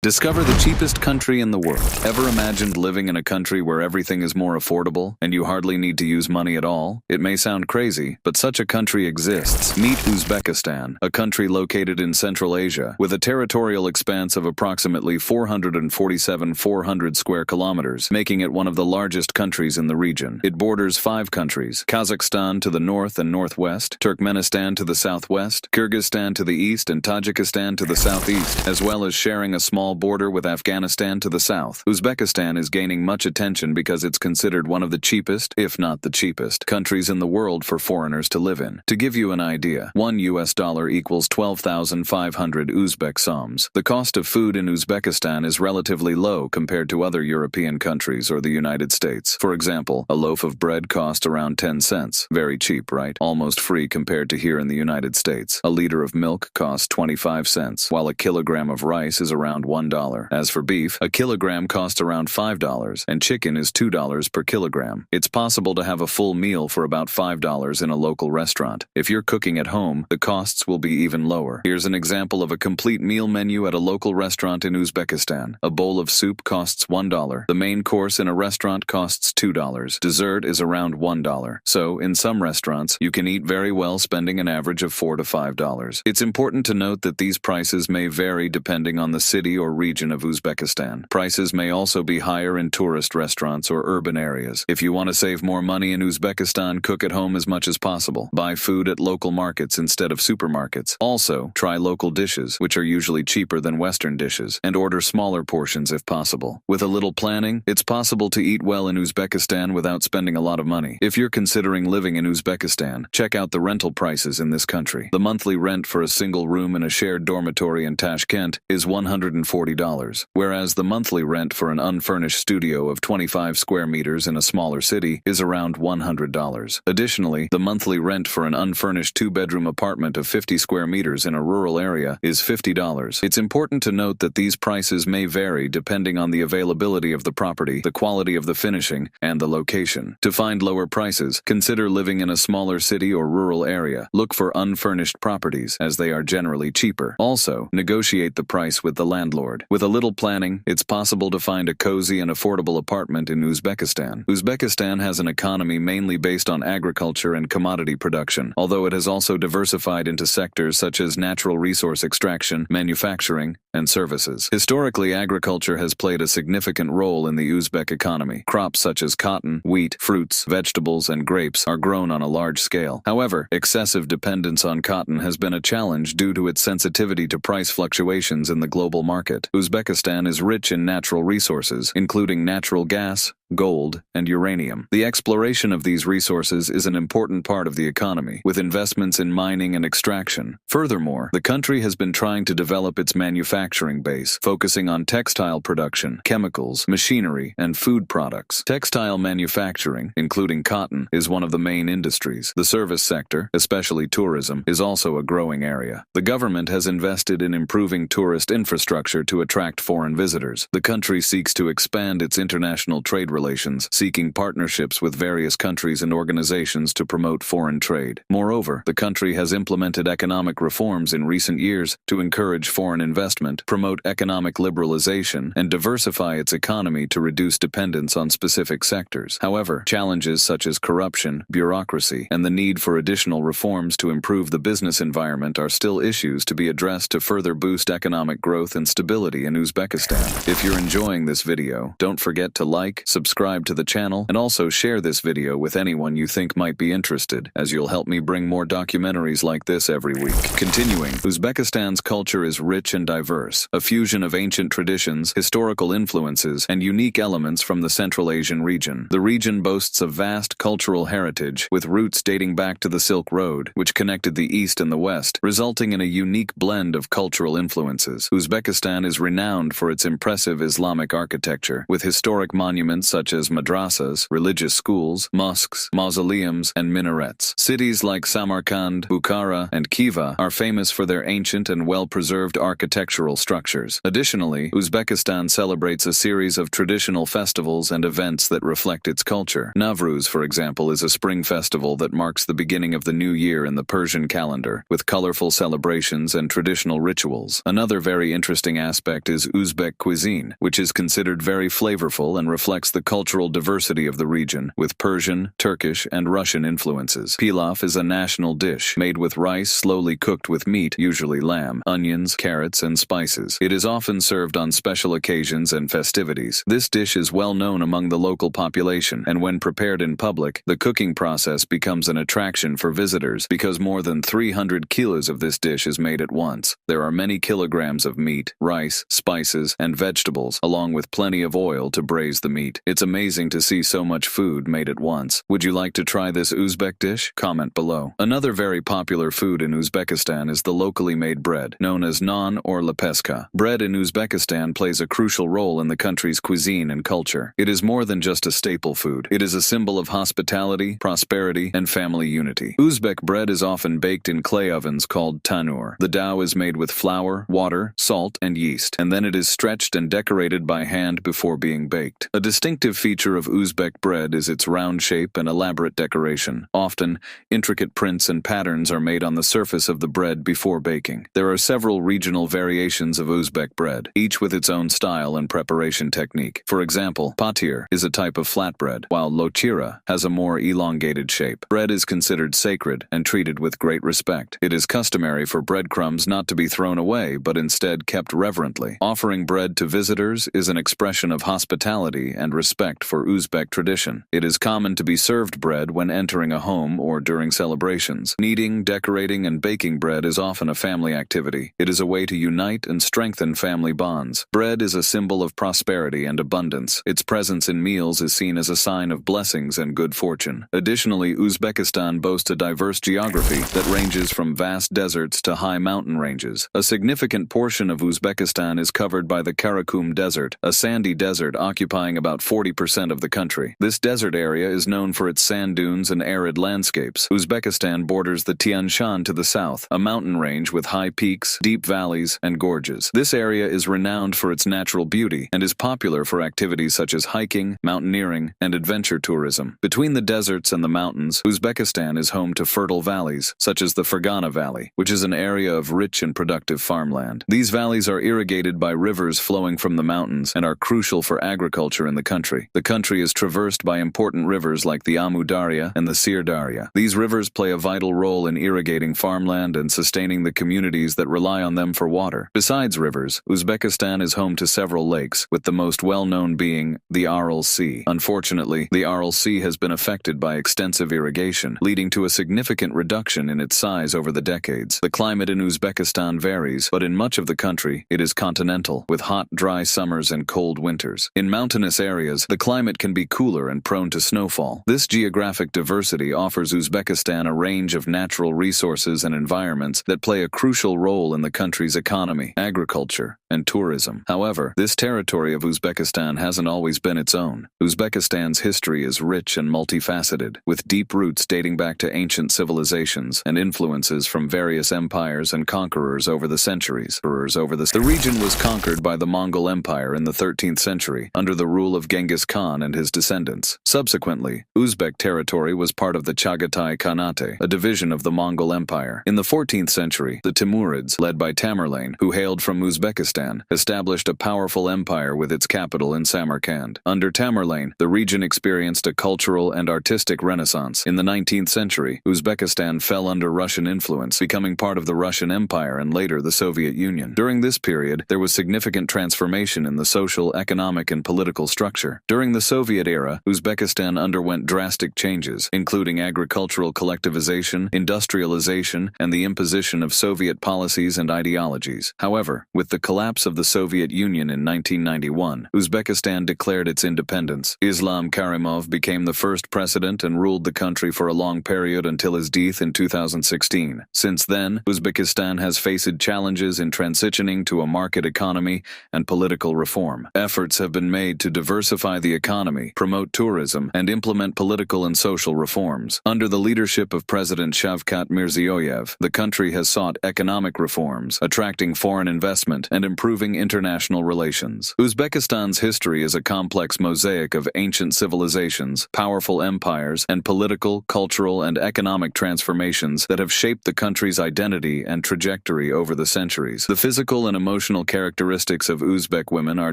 Discover the cheapest country in the world. Ever imagined living in a country where everything is more affordable and you hardly need to use money at all? It may sound crazy, but such a country exists. Meet Uzbekistan, a country located in Central Asia, with a territorial expanse of approximately 447,400 square kilometers, making it one of the largest countries in the region. It borders 5 countries: Kazakhstan to the north and northwest, Turkmenistan to the southwest, Kyrgyzstan to the east, and Tajikistan to the southeast, as well as sharing a small border with Afghanistan to the south. Uzbekistan is gaining much attention because it's considered one of the cheapest, if not the cheapest, countries in the world for foreigners to live in. To give you an idea, $1 equals 12,500 Uzbek soms. The cost of food in Uzbekistan is relatively low compared to other European countries or the United States. For example, a loaf of bread costs around 10 cents. Very cheap, right? Almost free compared to here in the United States. A liter of milk costs 25 cents, while a kilogram of rice is around $1. As for beef, a kilogram costs around $5, and chicken is $2 per kilogram. It's possible to have a full meal for about $5 in a local restaurant. If you're cooking at home, the costs will be even lower. Here's an example of a complete meal menu at a local restaurant in Uzbekistan. A bowl of soup costs $1. The main course in a restaurant costs $2. Dessert is around $1. So, in some restaurants, you can eat very well spending an average of $4 to $5. It's important to note that these prices may vary depending on the city or region of Uzbekistan. Prices may also be higher in tourist restaurants or urban areas. If you want to save more money in Uzbekistan, cook at home as much as possible. Buy food at local markets instead of supermarkets. Also, try local dishes, which are usually cheaper than Western dishes, and order smaller portions if possible. With a little planning, it's possible to eat well in Uzbekistan without spending a lot of money. If you're considering living in Uzbekistan, check out the rental prices in this country. The monthly rent for a single room in a shared dormitory in Tashkent is $140, whereas the monthly rent for an unfurnished studio of 25 square meters in a smaller city is around $100. Additionally, the monthly rent for an unfurnished 2-bedroom apartment of 50 square meters in a rural area is $50. It's important to note that these prices may vary depending on the availability of the property, the quality of the finishing, and the location. To find lower prices, consider living in a smaller city or rural area. Look for unfurnished properties, as they are generally cheaper. Also, negotiate the price with the landlord. With a little planning, it's possible to find a cozy and affordable apartment in Uzbekistan. Uzbekistan has an economy mainly based on agriculture and commodity production, although it has also diversified into sectors such as natural resource extraction, manufacturing, and services. Historically, agriculture has played a significant role in the Uzbek economy. Crops such as cotton, wheat, fruits, vegetables, and grapes are grown on a large scale. However, excessive dependence on cotton has been a challenge due to its sensitivity to price fluctuations in the global market. Uzbekistan is rich in natural resources, including natural gas, gold, and uranium. The exploration of these resources is an important part of the economy, with investments in mining and extraction. Furthermore, the country has been trying to develop its manufacturing base, focusing on textile production, chemicals, machinery, and food products. Textile manufacturing, including cotton, is one of the main industries. The service sector, especially tourism, is also a growing area. The government has invested in improving tourist infrastructure to attract foreign visitors. The country seeks to expand its international trade relations, seeking partnerships with various countries and organizations to promote foreign trade. Moreover, the country has implemented economic reforms in recent years to encourage foreign investment, promote economic liberalization, and diversify its economy to reduce dependence on specific sectors. However, challenges such as corruption, bureaucracy, and the need for additional reforms to improve the business environment are still issues to be addressed to further boost economic growth and stability in Uzbekistan. If you're enjoying this video, don't forget to like, subscribe to the channel, and also share this video with anyone you think might be interested, as you'll help me bring more documentaries like this every week. Continuing, Uzbekistan's culture is rich and diverse, a fusion of ancient traditions, historical influences, and unique elements from the Central Asian region. The region boasts a vast cultural heritage, with roots dating back to the Silk Road, which connected the East and the West, resulting in a unique blend of cultural influences. Uzbekistan is renowned for its impressive Islamic architecture, with historic monuments such as madrasas, religious schools, mosques, mausoleums, and minarets. Cities like Samarkand, Bukhara, and Khiva are famous for their ancient and well-preserved architectural structures. Additionally, Uzbekistan celebrates a series of traditional festivals and events that reflect its culture. Navruz, for example, is a spring festival that marks the beginning of the new year in the Persian calendar, with colorful celebrations and traditional rituals. Another very interesting aspect is Uzbek cuisine, which is considered very flavorful and reflects the cultural diversity of the region, with Persian, Turkish, and Russian influences. Pilaf is a national dish, made with rice slowly cooked with meat, usually lamb, onions, carrots, and spices. It is often served on special occasions and festivities. This dish is well known among the local population, and when prepared in public, the cooking process becomes an attraction for visitors because more than 300 kilos of this dish is made at once. There are many kilograms of meat, rice, spices, and vegetables, along with plenty of oil to braise the meat. It's amazing to see so much food made at once. Would you like to try this Uzbek dish? Comment below. Another very popular food in Uzbekistan is the locally made bread, known as naan or lepeska. Bread in Uzbekistan plays a crucial role in the country's cuisine and culture. It is more than just a staple food. It is a symbol of hospitality, prosperity, and family unity. Uzbek bread is often baked in clay ovens called tanur. The dough is made with flour, water, salt, and yeast, and then it is stretched and decorated by hand before being baked. A distinctive feature of Uzbek bread is its round shape and elaborate decoration. Often, intricate prints and patterns are made on the surface of the bread before baking. There are several regional variations of Uzbek bread, each with its own style and preparation technique. For example, patir is a type of flatbread, while lochira has a more elongated shape. Bread is considered sacred and treated with great respect. It is customary for breadcrumbs not to be thrown away, but instead kept reverently. Offering bread to visitors is an expression of hospitality and respect for Uzbek tradition. It is common to be served bread when entering a home or during celebrations. Kneading, decorating, and baking bread is often a family activity. It is a way to unite and strengthen family bonds. Bread is a symbol of prosperity and abundance. Its presence in meals is seen as a sign of blessings and good fortune. Additionally, Uzbekistan boasts a diverse geography that ranges from vast deserts to high mountain ranges. A significant portion of Uzbekistan is covered by the Karakum Desert, a sandy desert occupying about 40% of the country. This desert area is known for its sand dunes and arid landscapes. Uzbekistan borders the Tian Shan to the south, a mountain range with high peaks, deep valleys, and gorges. This area is renowned for its natural beauty and is popular for activities such as hiking, mountaineering, and adventure tourism. Between the deserts and the mountains, Uzbekistan is home to fertile valleys, such as the Fergana Valley, which is an area of rich and productive farmland. These valleys are irrigated by rivers flowing from the mountains and are crucial for agriculture in the country. The country is traversed by important rivers like the Amu Darya and the Sir Darya. These rivers play a vital role in irrigating farmland and sustaining the communities that rely on them for water. Besides rivers, Uzbekistan is home to several lakes, with the most well-known being the Aral Sea. Unfortunately, the Aral Sea has been affected by extensive irrigation, leading to a significant reduction in its size over the decades. The climate in Uzbekistan varies, but in much of the country, it is continental, with hot, dry summers and cold winters. In mountainous areas, the climate can be cooler and prone to snowfall. This geographic diversity offers Uzbekistan a range of natural resources and environments that play a crucial role in the country's economy, agriculture, and tourism. However, this territory of Uzbekistan hasn't always been its own. Uzbekistan's history is rich and multifaceted, with deep roots dating back to ancient civilizations and influences from various empires and conquerors over the centuries. The region was conquered by the Mongol Empire in the 13th century, under the rule of Genghis Khan and his descendants. Subsequently, Uzbek territory was part of the Chagatai Khanate, a division of the Mongol Empire. In the 14th century, the Timurids, led by Tamerlane, who hailed from Uzbekistan, established a powerful empire with its capital in Samarkand. Under Tamerlane, the region experienced a cultural and artistic renaissance. In the 19th century, Uzbekistan fell under Russian influence, becoming part of the Russian Empire and later the Soviet Union. During this period, there was significant transformation in the social, economic, and political structure. During the Soviet era, Uzbekistan underwent drastic changes, including agricultural collectivization, industrialization, and the imposition of Soviet policies and ideologies. However, with the collapse of the Soviet Union in 1991, Uzbekistan declared its independence. Islam Karimov became the first president and ruled the country for a long period until his death in 2016. Since then, Uzbekistan has faced challenges in transitioning to a market economy and political reform. Efforts have been made to diversify diversify the economy, promote tourism, and implement political and social reforms. Under the leadership of President Shavkat Mirziyoyev, the country has sought economic reforms, attracting foreign investment and improving international relations. Uzbekistan's history is a complex mosaic of ancient civilizations, powerful empires, and political, cultural, and economic transformations that have shaped the country's identity and trajectory over the centuries. The physical and emotional characteristics of Uzbek women are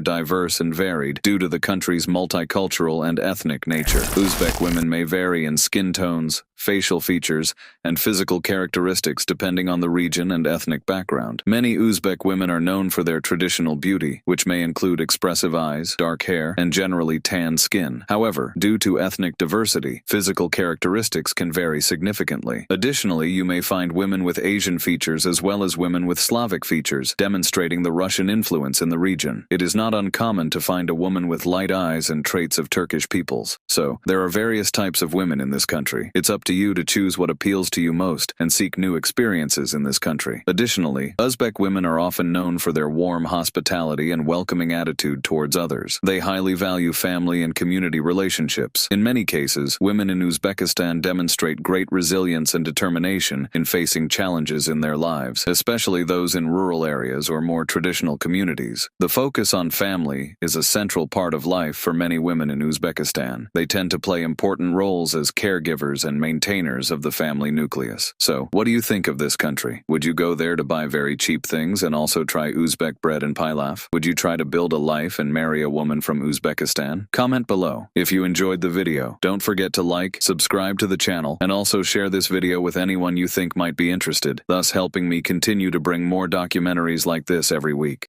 diverse and varied due to the country's multicultural and ethnic nature. Uzbek women may vary in skin tones, facial features, and physical characteristics depending on the region and ethnic background. Many Uzbek women are known for their traditional beauty, which may include expressive eyes, dark hair, and generally tan skin. However, due to ethnic diversity, physical characteristics can vary significantly. Additionally, you may find women with Asian features as well as women with Slavic features, demonstrating the Russian influence in the region. It is not uncommon to find a woman with light eyes and traits of Turkish peoples. So, there are various types of women in this country. It's up to you to choose what appeals to you most and seek new experiences in this country. Additionally, Uzbek women are often known for their warm hospitality and welcoming attitude towards others. They highly value family and community relationships. In many cases, women in Uzbekistan demonstrate great resilience and determination in facing challenges in their lives, especially those in rural areas or more traditional communities. The focus on family is a central part of life for many women in Uzbekistan. They tend to play important roles as caregivers and maintainers of the family nucleus. So, what do you think of this country? Would you go there to buy very cheap things and also try Uzbek bread and pilaf? Would you try to build a life and marry a woman from Uzbekistan? Comment below. If you enjoyed the video, don't forget to like, subscribe to the channel, and also share this video with anyone you think might be interested, thus helping me continue to bring more documentaries like this every week.